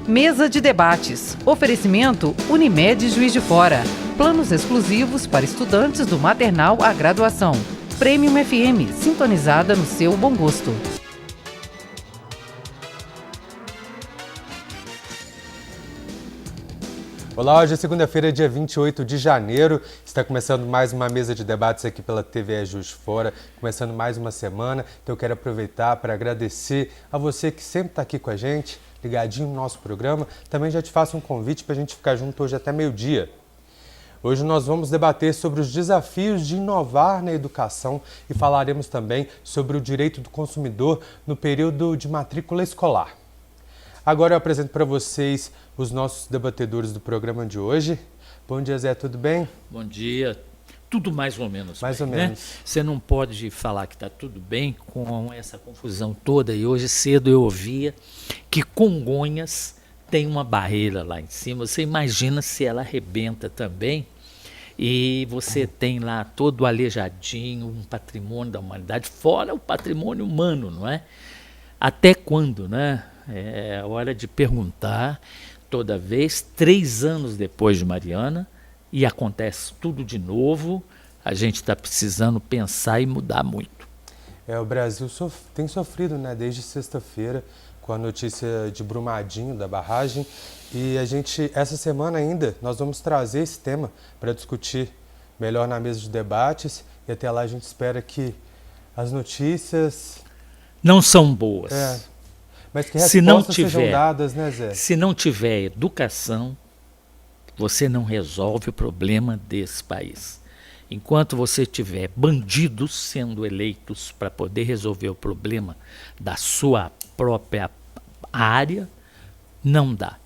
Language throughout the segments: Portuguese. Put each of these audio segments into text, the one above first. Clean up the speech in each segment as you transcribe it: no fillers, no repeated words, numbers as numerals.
Mesa de debates. Oferecimento Unimed Juiz de Fora. Planos exclusivos para estudantes do maternal à graduação. Premium FM, sintonizada no seu bom gosto. Olá, hoje é segunda-feira, dia 28 de janeiro. Está começando mais uma mesa de debates aqui pela TVE Juiz de Fora, começando mais uma semana. Então eu quero aproveitar para agradecer a você que sempre está aqui com a gente, ligadinho no nosso programa. Também já te faço um convite para a gente ficar junto hoje até meio-dia. Hoje nós vamos debater sobre os desafios de inovar na educação e falaremos também sobre o direito do consumidor no período de matrícula escolar. Agora eu apresento para vocês os nossos debatedores do programa de hoje. Bom dia, Zé, tudo bem? Bom dia. Tudo mais ou menos. Mais bem, ou menos. Né? Você não pode falar que está tudo bem com essa confusão toda. E hoje cedo eu ouvia que Congonhas tem uma barreira lá em cima. Você imagina se ela arrebenta também e você tem lá todo aleijadinho, um patrimônio da humanidade, fora o patrimônio humano, não é? Até quando, né? É hora de perguntar toda vez, 3 anos depois de Mariana, e acontece tudo de novo. A gente está precisando pensar e mudar muito. O Brasil tem sofrido, né, desde sexta-feira com a notícia de Brumadinho, da barragem. E essa semana ainda, nós vamos trazer esse tema para discutir melhor na mesa de debates. E até lá a gente espera que as notícias... não são boas. Mas que respostas sejam dadas, né, Zé? Se não tiver educação, você não resolve o problema desse país. Enquanto você tiver bandidos sendo eleitos para poder resolver o problema da sua própria área, não dá.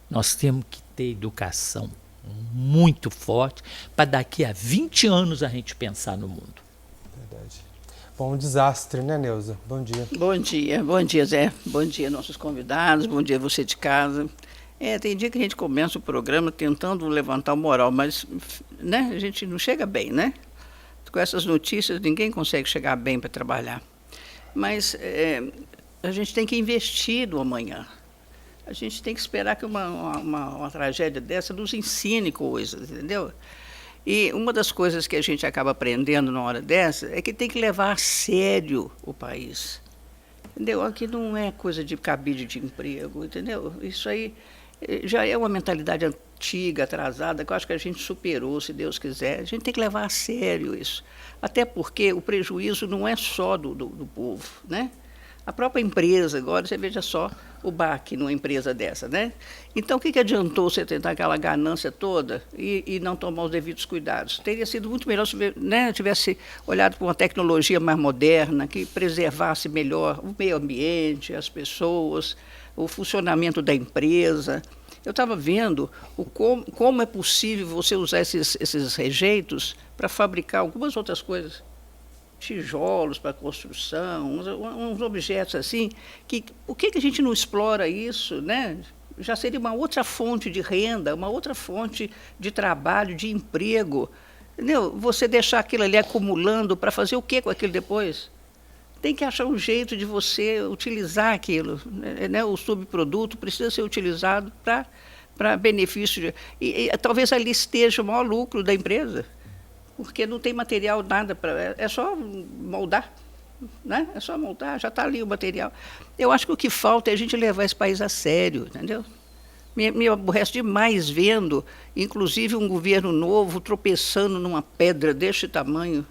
Nós temos que ter educação muito forte para daqui a 20 anos a gente pensar no mundo. Verdade. Bom, um desastre, né, Neuza? Bom dia. Bom dia, Zé. Bom dia, nossos convidados. Bom dia, você de casa. Tem dia que a gente começa o programa tentando levantar o moral, mas né, a gente não chega bem, né? Com essas notícias, ninguém consegue chegar bem para trabalhar. Mas a gente tem que investir no amanhã. A gente tem que esperar que uma tragédia dessa nos ensine coisas, entendeu? E uma das coisas que a gente acaba aprendendo na hora dessa é que tem que levar a sério o país. Entendeu? Aqui não é coisa de cabide de emprego, entendeu? Isso aí já é uma mentalidade antiga, atrasada, que eu acho que a gente superou, se Deus quiser. A gente tem que levar a sério isso. Até porque o prejuízo não é só do povo, né? A própria empresa, agora você veja só o baque numa empresa dessa, né? Então, o que adiantou você tentar aquela ganância toda e não tomar os devidos cuidados? Teria sido muito melhor se tivesse olhado para uma tecnologia mais moderna, que preservasse melhor o meio ambiente, as pessoas, o funcionamento da empresa. Eu estava vendo como é possível você usar esses rejeitos para fabricar algumas outras coisas. Tijolos para construção, uns objetos assim, por que a gente não explora isso, né? Já seria uma outra fonte de renda, uma outra fonte de trabalho, de emprego. Entendeu? Você deixar aquilo ali acumulando para fazer o que com aquilo depois? Tem que achar um jeito de você utilizar aquilo, né? O subproduto precisa ser utilizado para benefício. E talvez ali esteja o maior lucro da empresa. Porque não tem material, nada é só moldar, né? É só moldar, já está ali o material. Eu acho que o que falta é a gente levar esse país a sério, entendeu? Me aborrece demais vendo, inclusive, um governo novo tropeçando numa pedra deste tamanho.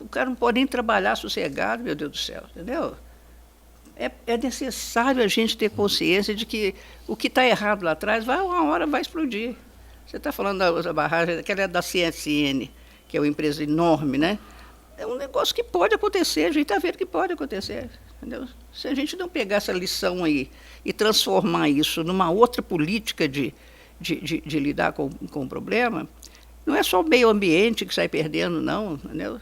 O cara não pode nem trabalhar sossegado, meu Deus do céu, entendeu? É necessário a gente ter consciência de que o que está errado lá atrás, uma hora vai explodir. Você está falando da barragem, aquela é da CSN, que é uma empresa enorme, né? É um negócio que pode acontecer, a gente está vendo que pode acontecer, entendeu? Se a gente não pegar essa lição aí e transformar isso numa outra política de lidar com o problema, não é só o meio ambiente que sai perdendo, não, entendeu?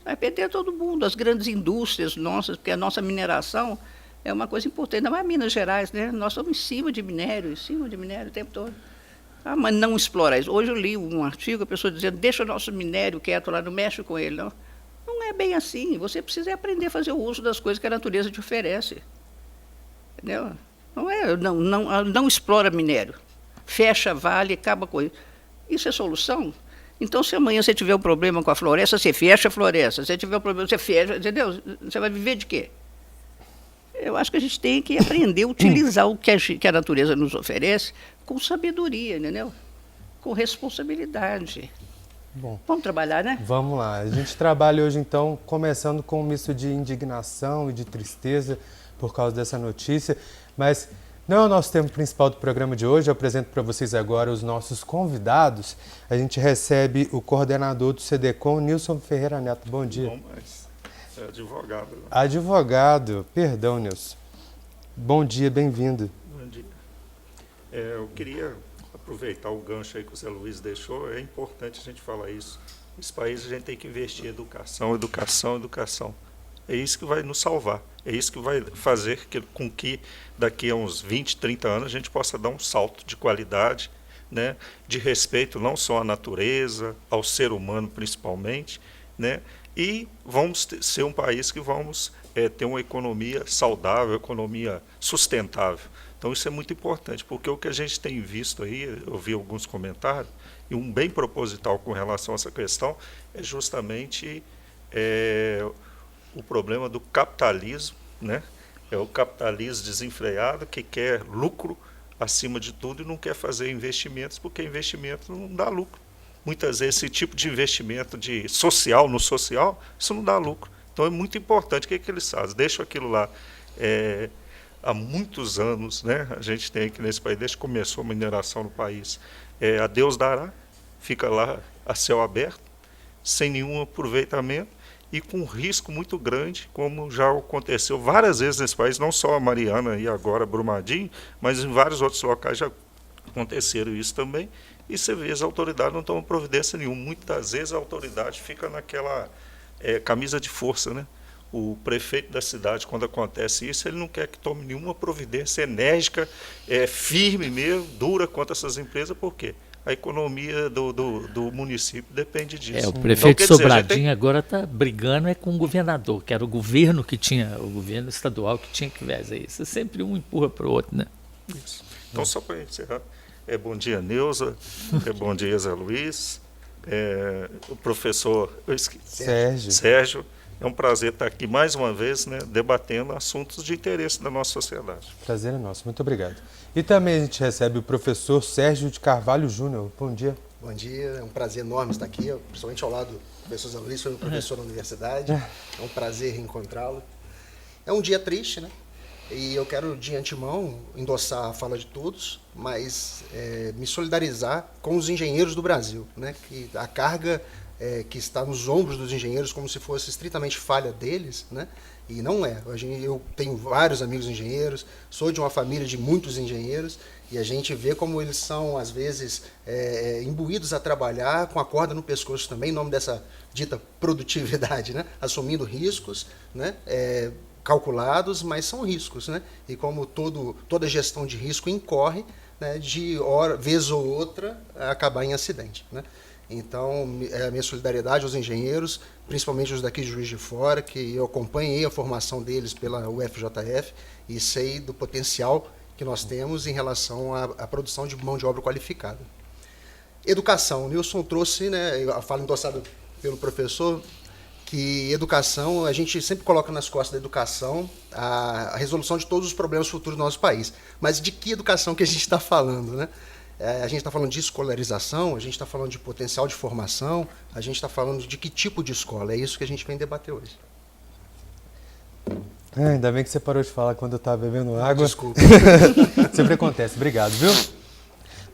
Vai perder todo mundo, as grandes indústrias nossas, porque a nossa mineração é uma coisa importante, ainda mais Minas Gerais, né? Nós estamos em cima de minério o tempo todo. Mas não explorar isso. Hoje eu li um artigo, a pessoa dizendo, deixa o nosso minério quieto lá, não mexe com ele. Não é bem assim. Você precisa aprender a fazer o uso das coisas que a natureza te oferece. Entendeu? Não explora minério. Fecha vale, acaba com isso. Isso é solução? Então, se amanhã você tiver um problema com a floresta, você fecha a floresta. Se você tiver um problema, você fecha, entendeu? Você vai viver de quê? Eu acho que a gente tem que aprender a utilizar o que a natureza nos oferece com sabedoria, entendeu? Com responsabilidade. Bom, vamos trabalhar, né? Vamos lá. A gente trabalha hoje, então, começando com um misto de indignação e de tristeza por causa dessa notícia, mas não é o nosso tema principal do programa de hoje. Eu apresento para vocês agora os nossos convidados. A gente recebe o coordenador do CDCOM, Nilson Ferreira Neto. Bom dia. Bom, mas é advogado. Né? Advogado, perdão, Nilson. Bom dia, bem-vindo. Bom dia. Eu queria aproveitar o gancho aí que o Zé Luiz deixou. É importante a gente falar isso. Nesse país a gente tem que investir em educação, educação, educação. É isso que vai nos salvar. É isso que vai fazer com que daqui a uns 20, 30 anos a gente possa dar um salto de qualidade, né, de respeito não só à natureza, ao ser humano principalmente, né, e vamos ser um país que vamos ter uma economia saudável, economia sustentável. Então isso é muito importante, porque o que a gente tem visto aí, eu vi alguns comentários, e um bem proposital com relação a essa questão, é justamente o problema do capitalismo, né? É o capitalismo desenfreado que quer lucro acima de tudo e não quer fazer investimentos, porque investimento não dá lucro. Muitas vezes esse tipo de investimento no social, isso não dá lucro. Então é muito importante. O que eles fazem? Deixam aquilo lá há muitos anos, né? A gente tem aqui nesse país, desde que começou a mineração no país, a Deus dará, fica lá a céu aberto, sem nenhum aproveitamento, e com um risco muito grande, como já aconteceu várias vezes nesse país, não só a Mariana e agora Brumadinho, mas em vários outros locais já aconteceram isso também, e você vê, as autoridades não tomam providência nenhuma. Muitas vezes a autoridade fica naquela camisa de força, né? O prefeito da cidade, quando acontece isso, ele não quer que tome nenhuma providência enérgica, firme mesmo, dura contra essas empresas, por quê? A economia do município depende disso. O prefeito então, Sobradinho agora está brigando com o governador, que era o governo estadual que tinha que fazer isso. Sempre um empurra para o outro, né? Isso. Então, só para encerrar, bom dia, Neuza, bom dia, Zé Luiz, o professor Sérgio. É um prazer estar aqui mais uma vez, né, debatendo assuntos de interesse da nossa sociedade. Prazer é nosso, muito obrigado. E também a gente recebe o professor Sérgio de Carvalho Júnior. Bom dia. Bom dia, é um prazer enorme estar aqui, principalmente ao lado do professor Zé Luiz, foi um professor na universidade, é um prazer reencontrá-lo. É um dia triste, né? E eu quero, de antemão, endossar a fala de todos, mas me solidarizar com os engenheiros do Brasil, né? Que a carga que está nos ombros dos engenheiros como se fosse estritamente falha deles, né? E não é. Eu tenho vários amigos engenheiros, sou de uma família de muitos engenheiros, e a gente vê como eles são, às vezes, imbuídos a trabalhar com a corda no pescoço também, em nome dessa dita produtividade, né? Assumindo riscos, né? Calculados, mas são riscos, né? E como toda gestão de risco incorre, né, vez ou outra, acabar em acidente, né? Então, a minha solidariedade aos engenheiros, principalmente os daqui de Juiz de Fora, que eu acompanhei a formação deles pela UFJF e sei do potencial que nós temos em relação à produção de mão de obra qualificada. Educação. O Nilson trouxe, né, a fala endossada pelo professor, que educação, a gente sempre coloca nas costas da educação a resolução de todos os problemas futuros do nosso país. Mas de que educação que a gente está falando, né? A gente está falando de escolarização, a gente está falando de potencial de formação, a gente está falando de que tipo de escola. É isso que a gente vem debater hoje. Ainda bem que você parou de falar quando eu estava bebendo água. Desculpa. Sempre acontece. Obrigado, viu?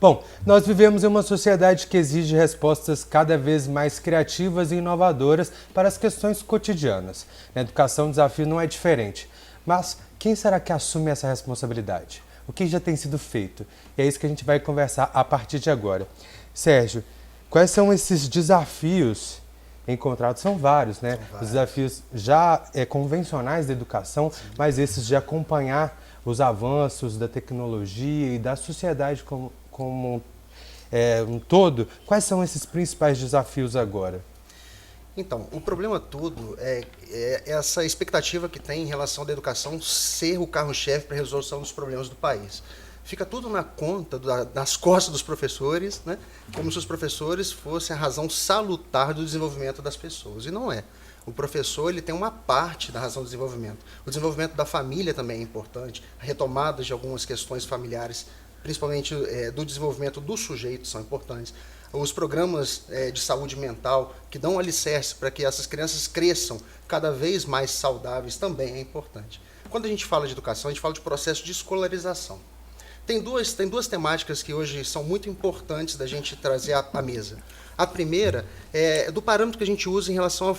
Bom, nós vivemos em uma sociedade que exige respostas cada vez mais criativas e inovadoras para as questões cotidianas. Na educação, o desafio não é diferente. Mas quem será que assume essa responsabilidade? O que já tem sido feito? E é isso que a gente vai conversar a partir de agora. Sérgio, quais são esses desafios encontrados? São vários, né? Os desafios já convencionais da educação, mas esses de acompanhar os avanços da tecnologia e da sociedade como um todo. Quais são esses principais desafios agora? Então, o problema todo é essa expectativa que tem em relação da educação ser o carro-chefe para a resolução dos problemas do país. Fica tudo na conta, nas costas dos professores, né? Como se os professores fossem a razão salutar do desenvolvimento das pessoas, e não é. O professor ele tem uma parte da razão do desenvolvimento. O desenvolvimento da família também é importante, a retomada de algumas questões familiares, principalmente do desenvolvimento do sujeito, são importantes. Os programas de saúde mental, que dão alicerce para que essas crianças cresçam cada vez mais saudáveis, também é importante. Quando a gente fala de educação, a gente fala de processo de escolarização. Tem duas temáticas que hoje são muito importantes da gente trazer à mesa. A primeira é do parâmetro que a gente usa em relação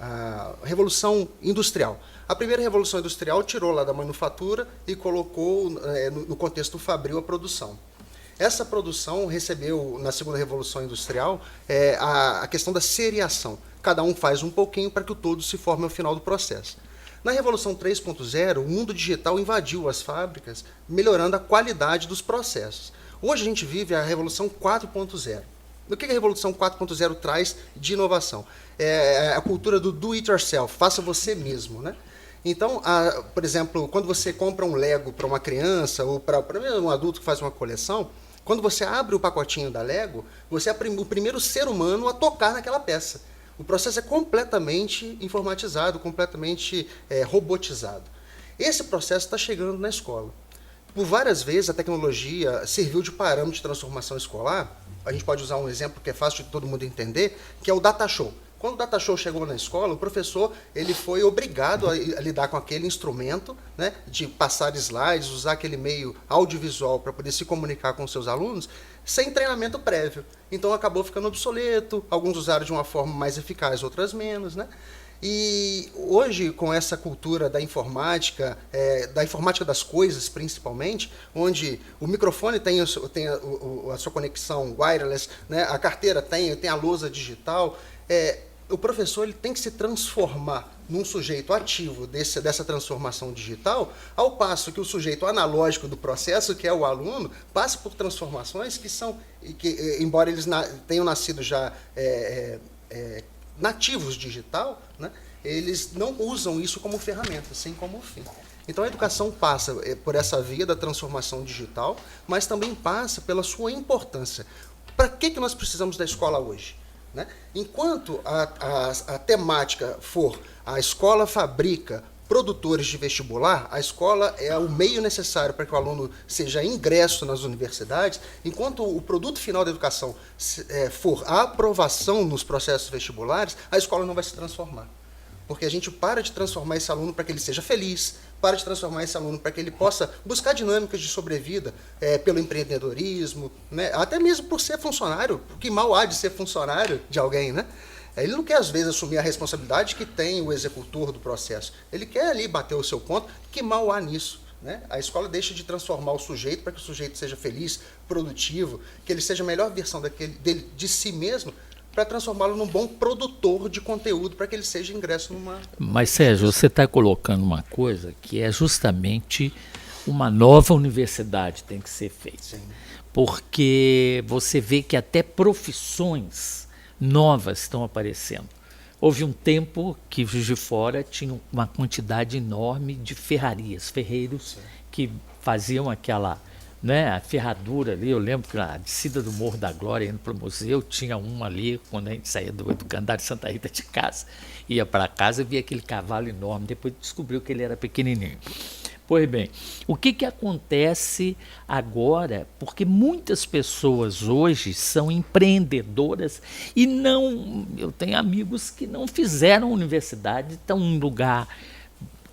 à Revolução Industrial. A primeira Revolução Industrial tirou lá da manufatura e colocou no contexto fabril a produção. Essa produção recebeu, na segunda Revolução Industrial, a questão da seriação. Cada um faz um pouquinho para que o todo se forme ao final do processo. Na Revolução 3.0, o mundo digital invadiu as fábricas, melhorando a qualidade dos processos. Hoje a gente vive a Revolução 4.0. O que a Revolução 4.0 traz de inovação? É a cultura do do it yourself, faça você mesmo, né? Então, por exemplo, quando você compra um Lego para uma criança ou para um adulto que faz uma coleção, quando você abre o pacotinho da Lego, você é o primeiro ser humano a tocar naquela peça. O processo é completamente informatizado, completamente robotizado. Esse processo está chegando na escola. Por várias vezes a tecnologia serviu de parâmetro de transformação escolar. A gente pode usar um exemplo que é fácil de todo mundo entender, que é o data show. Quando o data show chegou na escola, o professor ele foi obrigado a lidar com aquele instrumento, né, de passar slides, usar aquele meio audiovisual para poder se comunicar com seus alunos, sem treinamento prévio. Então acabou ficando obsoleto, alguns usaram de uma forma mais eficaz, outras menos, né? E hoje, com essa cultura da informática das coisas principalmente, onde o microfone tem a sua conexão wireless, né, a carteira tem a lousa digital, o professor ele tem que se transformar num sujeito ativo dessa transformação digital, ao passo que o sujeito analógico do processo, que é o aluno, passa por transformações que embora eles tenham nascido já nativos digital, né, eles não usam isso como ferramenta, sim como fim. Então a educação passa por essa via da transformação digital, mas também passa pela sua importância. Para que nós precisamos da escola hoje? Né? Enquanto a temática for a escola fabrica produtores de vestibular, a escola é o meio necessário para que o aluno seja ingresso nas universidades, enquanto o produto final da educação for a aprovação nos processos vestibulares, a escola não vai se transformar. Porque a gente para de transformar esse aluno para que ele seja feliz, para de transformar esse aluno para que ele possa buscar dinâmicas de sobrevida pelo empreendedorismo, né? Até mesmo por ser funcionário, porque mal há de ser funcionário de alguém, né? Ele não quer, às vezes, assumir a responsabilidade que tem o executor do processo. Ele quer ali bater o seu ponto, que mal há nisso. Né? A escola deixa de transformar o sujeito para que o sujeito seja feliz, produtivo, que ele seja a melhor versão de si mesmo, para transformá-lo num bom produtor de conteúdo, para que ele seja ingresso numa... Mas, Sérgio, você está colocando uma coisa que é justamente uma nova universidade tem que ser feita. Sim. Porque você vê que até profissões novas estão aparecendo. Houve um tempo que Juiz de Fora tinha uma quantidade enorme de ferrarias, ferreiros. Sim. Que faziam aquela, né, a ferradura ali. Eu lembro que na descida do Morro da Glória, indo para o museu, tinha um ali, quando a gente saía do Candar de Santa Rita de casa, ia para casa e via aquele cavalo enorme, depois descobriu que ele era pequenininho. Pois bem, o que acontece agora? Porque muitas pessoas hoje são empreendedoras e eu tenho amigos que não fizeram universidade, estão em um lugar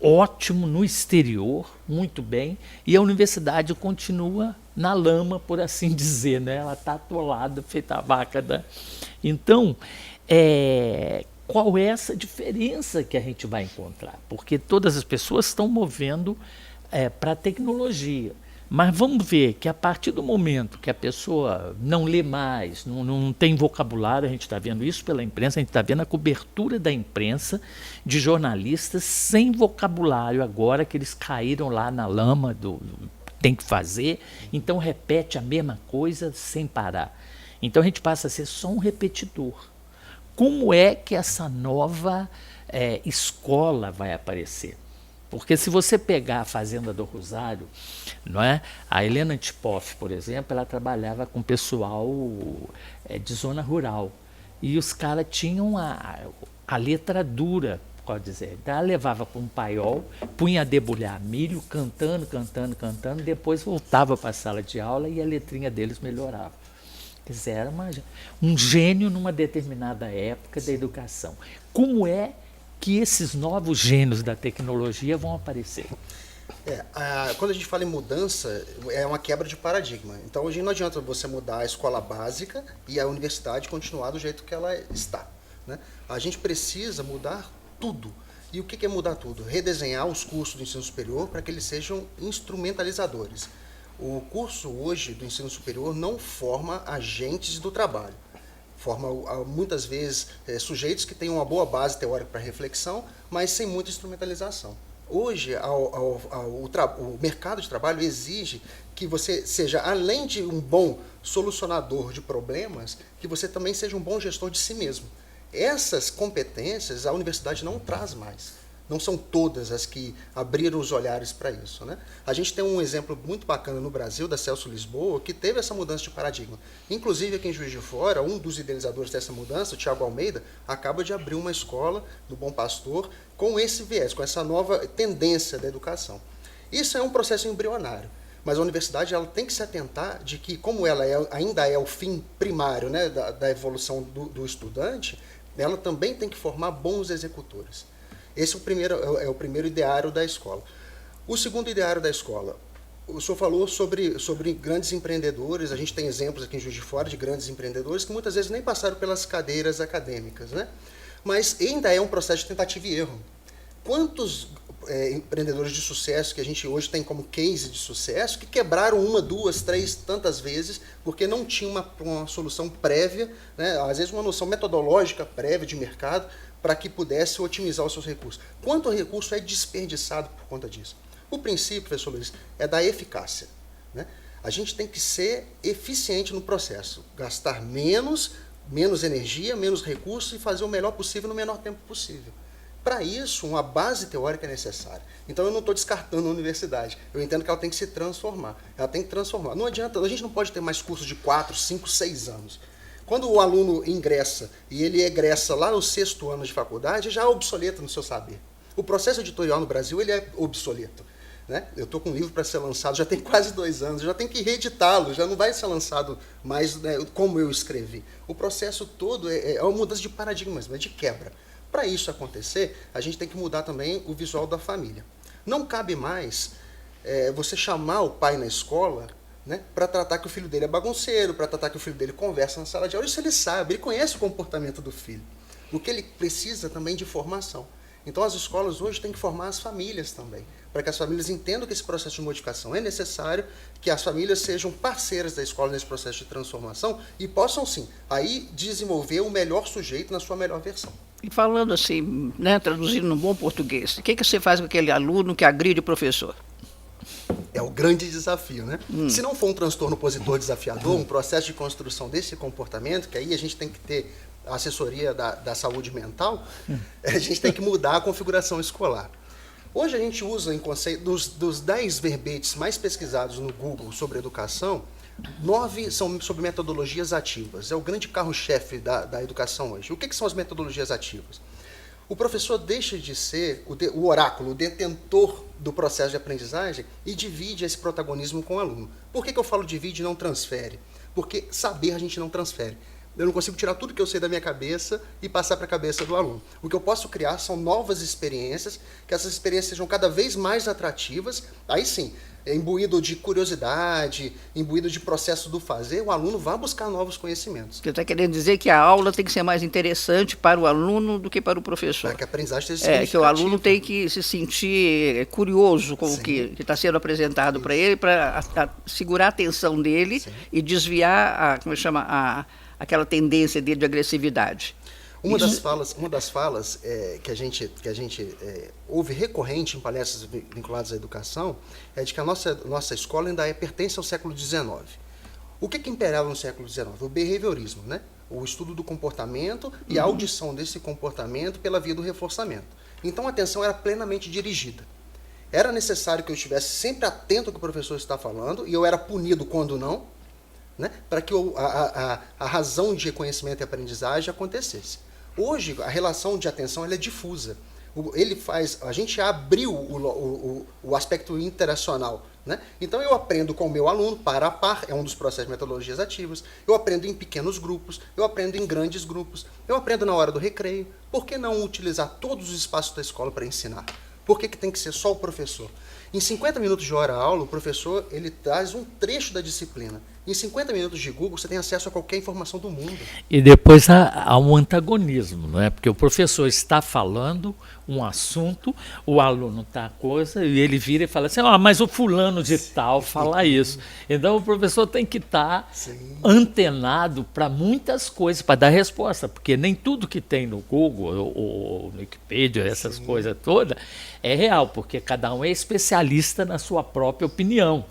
ótimo no exterior, muito bem, e a universidade continua na lama, por assim dizer, né? Ela está atolada, feita a vaca. Então, qual é essa diferença que a gente vai encontrar? Porque todas as pessoas estão movendo para a tecnologia. Mas vamos ver que a partir do momento que a pessoa não lê mais, não tem vocabulário, a gente está vendo isso pela imprensa, a gente está vendo a cobertura da imprensa de jornalistas sem vocabulário agora, que eles caíram lá na lama tem que fazer, então repete a mesma coisa sem parar. Então a gente passa a ser só um repetidor. como é que essa nova escola vai aparecer. Porque se você pegar a Fazenda do Rosário, não é? A Helena Tipoff, por exemplo, ela trabalhava com pessoal de zona rural. E os caras tinham a letra dura, pode dizer. Então, ela levava para um paiol, punha a debulhar milho, cantando, depois voltava para a sala de aula e a letrinha deles melhorava. Quer dizer, era um gênio numa determinada época da educação. Como é que esses novos gênios da tecnologia vão aparecer? Quando a gente fala em mudança, é uma quebra de paradigma. Então, hoje não adianta você mudar a escola básica e a universidade continuar do jeito que ela está, né? A gente precisa mudar tudo. E o que é mudar tudo? Redesenhar os cursos do ensino superior para que eles sejam instrumentalizadores. O curso hoje do ensino superior não forma agentes do trabalho. Forma, muitas vezes, sujeitos que têm uma boa base teórica para reflexão, mas sem muita instrumentalização. Hoje, o mercado de trabalho exige que você seja, além de um bom solucionador de problemas, que você também seja um bom gestor de si mesmo. Essas competências a universidade não traz mais. Não são todas as que abriram os olhares para isso, né? A gente tem um exemplo muito bacana no Brasil, da Celso Lisboa, que teve essa mudança de paradigma. Inclusive, aqui em Juiz de Fora, um dos idealizadores dessa mudança, o Tiago Almeida, acaba de abrir uma escola do Bom Pastor com esse viés, com essa nova tendência da educação. Isso é um processo embrionário, mas a universidade ela tem que se atentar de que, como ela ainda é o fim primário, né, da evolução do estudante, ela também tem que formar bons executores. Esse é o primeiro ideário da escola. O segundo ideário da escola, o senhor falou sobre grandes empreendedores. A gente tem exemplos aqui em Juiz de Fora de grandes empreendedores que muitas vezes nem passaram pelas cadeiras acadêmicas, né? Mas ainda é um processo de tentativa e erro. Quantos empreendedores de sucesso que a gente hoje tem como case de sucesso que quebraram uma, duas, três, tantas vezes porque não tinha uma solução prévia, né? Às vezes uma noção metodológica prévia de mercado, para que pudesse otimizar os seus recursos. Quanto recurso é desperdiçado por conta disso? O princípio, professor Luiz, é da eficácia, né? A gente tem que ser eficiente no processo, gastar menos energia, menos recursos e fazer o melhor possível no menor tempo possível. Para isso, uma base teórica é necessária. Então, eu não estou descartando a universidade. Eu entendo que ela tem que se transformar. Ela tem que transformar. Não adianta, a gente não pode ter mais cursos de 4, 5, 6 anos. Quando o aluno ingressa e ele egressa lá no 6º ano de faculdade, já é obsoleto no seu saber. O processo editorial no Brasil ele é obsoleto, né? Eu estou com um livro para ser lançado, já tem quase 2 anos, já tem que reeditá-lo, já não vai ser lançado mais, né, como eu escrevi. O processo todo é uma mudança de paradigmas, mas de quebra. Para isso acontecer, a gente tem que mudar também o visual da família. Não cabe mais você chamar o pai na escola, né, para tratar que o filho dele é bagunceiro, para tratar que o filho dele conversa na sala de aula. Isso ele sabe, ele conhece o comportamento do filho. O que ele precisa também de formação. Então as escolas hoje têm que formar as famílias também, para que as famílias entendam que esse processo de modificação é necessário, que as famílias sejam parceiras da escola nesse processo de transformação e possam sim, aí desenvolver o melhor sujeito na sua melhor versão. E falando assim, né, traduzindo no bom português, o que você faz com aquele aluno que agride o professor? É o grande desafio, né? Se não for um transtorno opositor desafiador, um processo de construção desse comportamento, que aí a gente tem que ter a assessoria da saúde mental, a gente tem que mudar a configuração escolar. Hoje a gente usa em conceito dos 10 verbetes mais pesquisados no Google sobre educação, 9 são sobre metodologias ativas. É o grande carro-chefe da educação hoje. O que são as metodologias ativas? O professor deixa de ser o oráculo, o detentor do processo de aprendizagem e divide esse protagonismo com o aluno. Por que eu falo divide e não transfere? Porque saber a gente não transfere. Eu não consigo tirar tudo que eu sei da minha cabeça e passar para a cabeça do aluno. O que eu posso criar são novas experiências, que essas experiências sejam cada vez mais atrativas. Aí sim, imbuído de curiosidade, imbuído de processo do fazer, o aluno vai buscar novos conhecimentos. Você está querendo dizer que a aula tem que ser mais interessante para o aluno do que para o professor? Para que a aprendizagem seja que o aluno tem que se sentir curioso com o que está sendo apresentado para ele, para segurar a atenção dele. Sim. E desviar aquela tendência dele de agressividade. Uma das falas que a gente ouve recorrente em palestras vinculadas à educação é de que a nossa escola ainda pertence ao século XIX. O que imperava no século XIX? O behaviorismo, né? o estudo do comportamento e a audição desse comportamento pela via do reforçamento. Então a atenção era plenamente dirigida. Era necessário que eu estivesse sempre atento ao que o professor está falando, e eu era punido quando não, né, para que a razão de reconhecimento e aprendizagem acontecesse. Hoje, a relação de atenção ela é difusa. A gente abriu o aspecto interacional, né? Então eu aprendo com o meu aluno, par a par, é um dos processos de metodologias ativas, eu aprendo em pequenos grupos, eu aprendo em grandes grupos, eu aprendo na hora do recreio. Por que não utilizar todos os espaços da escola para ensinar? Por que tem que ser só o professor? Em 50 minutos de hora-aula, o professor ele traz um trecho da disciplina. Em 50 minutos de Google, você tem acesso a qualquer informação do mundo. E depois há um antagonismo, não é? Porque o professor está falando um assunto, o aluno está coisa, e ele vira e fala assim, mas o fulano de tal fala isso. Então o professor tem que estar antenado para muitas coisas, para dar resposta, porque nem tudo que tem no Google, ou no Wikipedia, essas coisas todas, é real, porque cada um é especialista na sua própria opinião,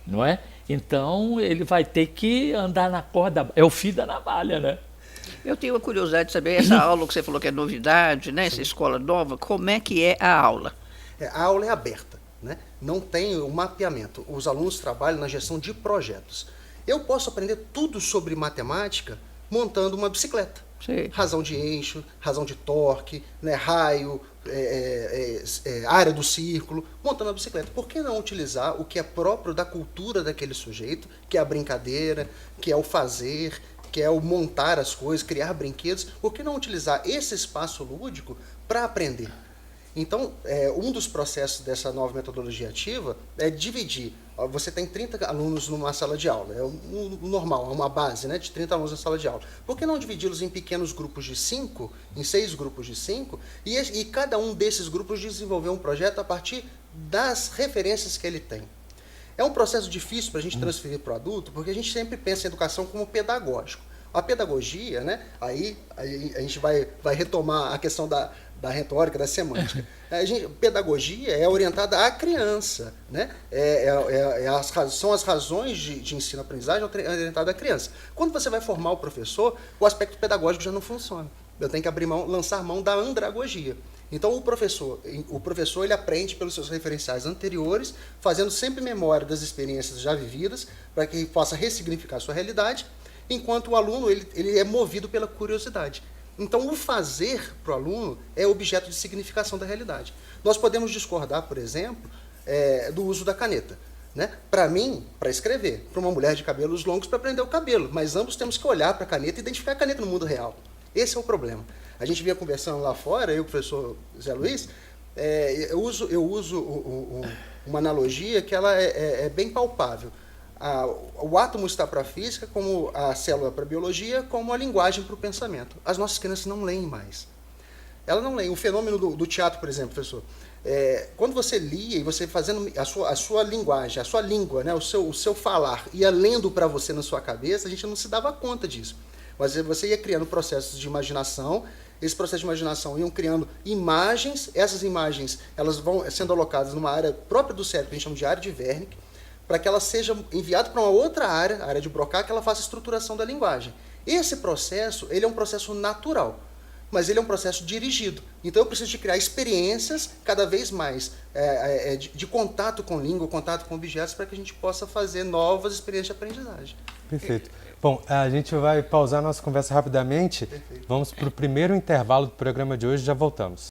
não é? Então, ele vai ter que andar na corda, é o fio da navalha, né? Eu tenho uma curiosidade de saber, essa aula que você falou que é novidade, né? Essa escola nova, como é que é a aula? A aula é aberta, né? Não tem um mapeamento. Os alunos trabalham na gestão de projetos. Eu posso aprender tudo sobre matemática montando uma bicicleta. Sim. Razão de eixo, razão de torque, né? Raio, área do círculo, montando a bicicleta. Por que não utilizar o que é próprio da cultura daquele sujeito, que é a brincadeira, que é o fazer, que é o montar as coisas, criar brinquedos? Por que não utilizar esse espaço lúdico para aprender? Então, um dos processos dessa nova metodologia ativa é dividir. Você tem 30 alunos numa sala de aula, é o normal, é uma base, né, de 30 alunos na sala de aula. Por que não dividi-los em pequenos grupos de 5, em 6 grupos de 5, e cada um desses grupos desenvolver um projeto a partir das referências que ele tem? É um processo difícil para a gente transferir para o adulto, porque a gente sempre pensa em educação como pedagógico. A pedagogia, né, aí a gente vai retomar a questão da retórica, da semântica. Pedagogia é orientada à criança, né? São as razões de ensino-aprendizagem orientadas à criança. Quando você vai formar o professor, o aspecto pedagógico já não funciona. Eu tenho que lançar mão da andragogia. Então o professor ele aprende pelos seus referenciais anteriores, fazendo sempre memória das experiências já vividas, para que possa ressignificar a sua realidade, enquanto o aluno ele é movido pela curiosidade. Então, o fazer para o aluno é objeto de significação da realidade. Nós podemos discordar, por exemplo, do uso da caneta. Né? Para mim, para escrever. Para uma mulher de cabelos longos, para prender o cabelo. Mas ambos temos que olhar para a caneta e identificar a caneta no mundo real. Esse é o problema. A gente vinha conversando lá fora, eu e o professor Zé Luiz, eu uso uma analogia que ela é bem palpável. O átomo está para a física, como a célula para a biologia, como a linguagem para o pensamento. As nossas crianças não leem mais. Elas não leem. O fenômeno do teatro, por exemplo, professor, quando você lia e você fazendo a sua linguagem, a sua língua, né, o seu falar, ia lendo para você na sua cabeça, a gente não se dava conta disso. Mas você ia criando processos de imaginação, esses processos de imaginação iam criando imagens, essas imagens elas vão sendo alocadas numa área própria do cérebro, que a gente chama de área de Wernicke, para que ela seja enviada para uma outra área, a área de Broca, que ela faça a estruturação da linguagem. Esse processo, ele é um processo natural, mas ele é um processo dirigido. Então eu preciso de criar experiências cada vez mais de contato com língua, contato com objetos, para que a gente possa fazer novas experiências de aprendizagem. Perfeito. Bom, a gente vai pausar nossa conversa rapidamente. Perfeito. Vamos para o primeiro intervalo do programa de hoje e já voltamos.